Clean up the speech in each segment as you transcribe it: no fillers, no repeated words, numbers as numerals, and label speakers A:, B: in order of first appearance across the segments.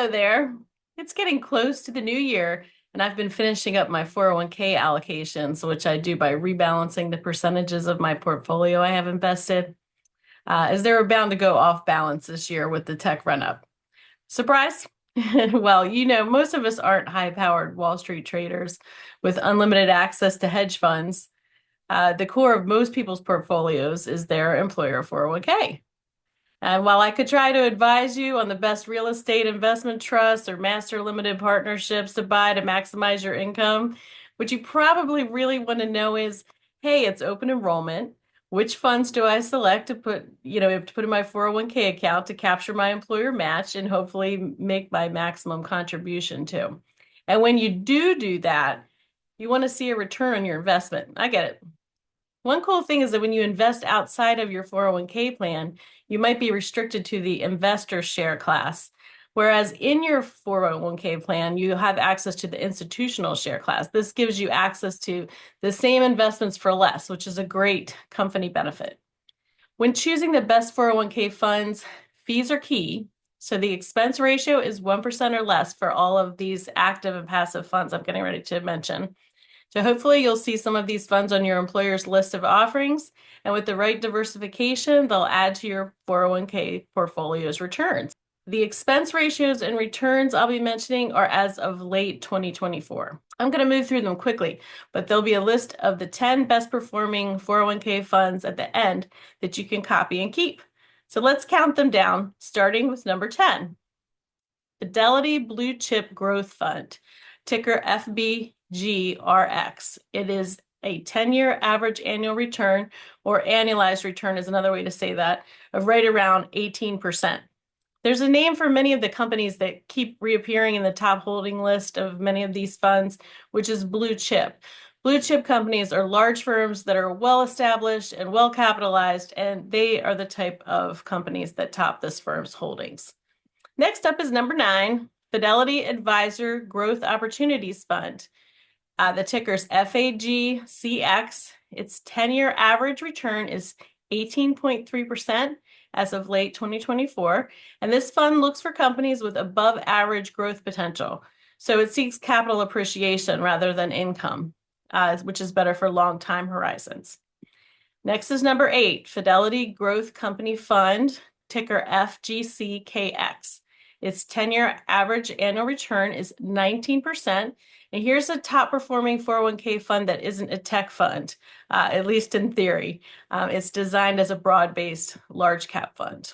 A: Hello there. It's getting close to the new year, and I've been finishing up my 401k allocations, which I do by rebalancing the percentages of my portfolio I have invested, as they were bound to go off balance this year with the tech run-up. Surprise? Well, most of us aren't high-powered Wall Street traders with unlimited access to hedge funds. The core of most people's portfolios is their employer 401k. And while I could try to advise you on the best real estate investment trusts or master limited partnerships to buy to maximize your income, what you probably really want to know is, hey, it's open enrollment. Which funds do I select to put in my 401k account to capture my employer match and hopefully make my maximum contribution to? And when you do that, you want to see a return on your investment. I get it. One cool thing is that when you invest outside of your 401k plan, you might be restricted to the investor share class. Whereas in your 401k plan, you have access to the institutional share class. This gives you access to the same investments for less, which is a great company benefit. When choosing the best 401k funds, fees are key. So the expense ratio is 1% or less for all of these active and passive funds I'm getting ready to mention. So hopefully you'll see some of these funds on your employer's list of offerings, and with the right diversification, they'll add to your 401k portfolio's returns. The expense ratios and returns I'll be mentioning are as of late 2024. I'm going to move through them quickly, but there'll be a list of the 10 best performing 401k funds at the end that you can copy and keep. So let's count them down, starting with number 10. Fidelity Blue Chip Growth Fund, ticker FBGRX. It is a 10-year average annual return, or annualized return is another way to say that, of right around 18%. There's a name for many of the companies that keep reappearing in the top holding list of many of these funds, which is blue chip. Blue chip companies are large firms that are well established and well capitalized, and they are the type of companies that top this firm's holdings. Next up is number 9, Fidelity Advisor Growth Opportunities Fund. The ticker's FAGCX. Its 10-year average return is 18.3% as of late 2024. And this fund looks for companies with above average growth potential. So it seeks capital appreciation rather than income, which is better for long time horizons. Next is number 8, Fidelity Growth Company Fund, ticker FGCKX. Its 10-year average annual return is 19%. And here's a top performing 401k fund that isn't a tech fund, at least in theory. It's designed as a broad-based large cap fund.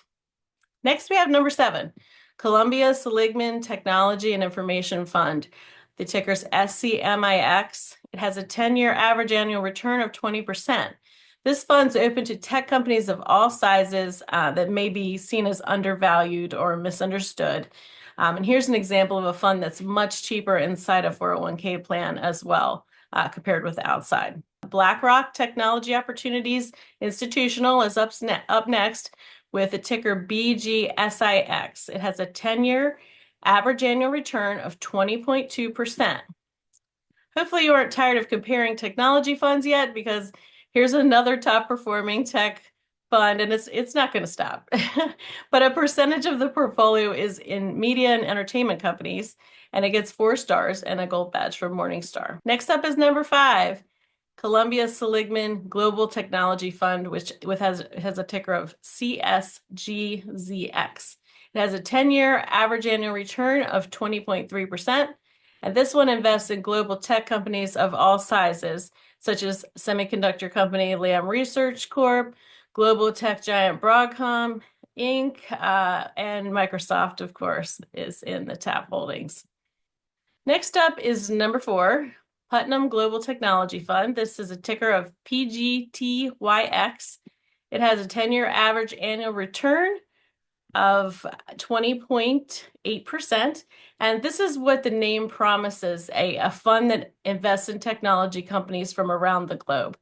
A: Next, we have number 7, Columbia Seligman Technology and Information Fund. The ticker's SCMIX. It has a 10-year average annual return of 20%. This fund's open to tech companies of all sizes that may be seen as undervalued or misunderstood. And here's an example of a fund that's much cheaper inside a 401k plan as well, compared with outside. BlackRock Technology Opportunities Institutional is up next with the ticker BGSIX. It has a 10-year average annual return of 20.2%. Hopefully you aren't tired of comparing technology funds yet, because here's another top performing tech fund, and it's not going to stop. But a percentage of the portfolio is in media and entertainment companies, and it gets 4 stars and a gold badge from Morningstar. Next up is number 5, Columbia Seligman Global Technology Fund, which has a ticker of CSGZX. It has a 10-year average annual return of 20.3%. And this one invests in global tech companies of all sizes, such as semiconductor company Lam Research Corp., global tech giant Broadcom Inc., and Microsoft, of course, is in the top holdings. Next up is number 4, Putnam Global Technology Fund. This is a ticker of PGTYX. It has a 10-year average annual return of 20.8%. And this is what the name promises, a fund that invests in technology companies from around the globe.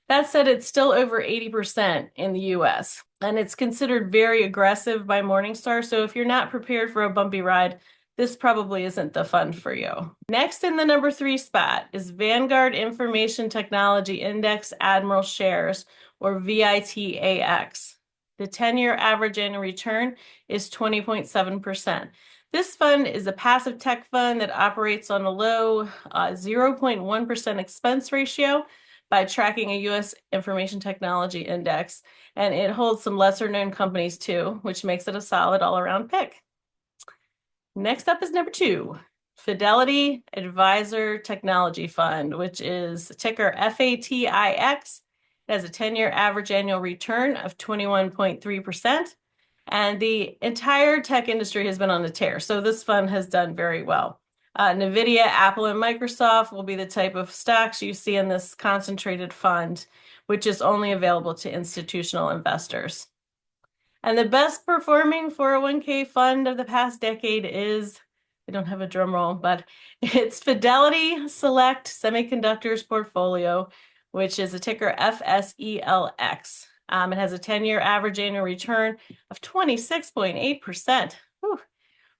A: That said, it's still over 80% in the US, and it's considered very aggressive by Morningstar. So if you're not prepared for a bumpy ride, this probably isn't the fund for you. Next in the number 3 spot is Vanguard Information Technology Index Admiral Shares, or VITAX. The 10-year average annual return is 20.7%. This fund is a passive tech fund that operates on a low 0.1% expense ratio by tracking a U.S. information technology index. And it holds some lesser known companies too, which makes it a solid all-around pick. Next up is number 2, Fidelity Advisor Technology Fund, which is ticker FATIX. It has a 10-year average annual return of 21.3%. And the entire tech industry has been on a tear. So this fund has done very well. NVIDIA, Apple, and Microsoft will be the type of stocks you see in this concentrated fund, which is only available to institutional investors. And the best performing 401k fund of the past decade is, I don't have a drum roll, but it's Fidelity Select Semiconductors Portfolio, which is a ticker FSELX. It has a 10-year average annual return of 26.8%.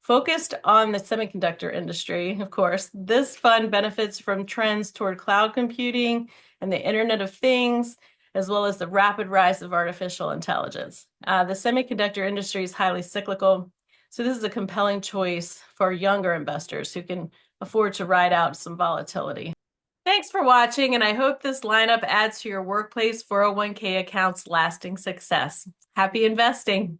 A: Focused on the semiconductor industry, of course, this fund benefits from trends toward cloud computing and the Internet of Things, as well as the rapid rise of artificial intelligence. The semiconductor industry is highly cyclical, so this is a compelling choice for younger investors who can afford to ride out some volatility. Thanks for watching, and I hope this lineup adds to your workplace 401k account's lasting success. Happy investing!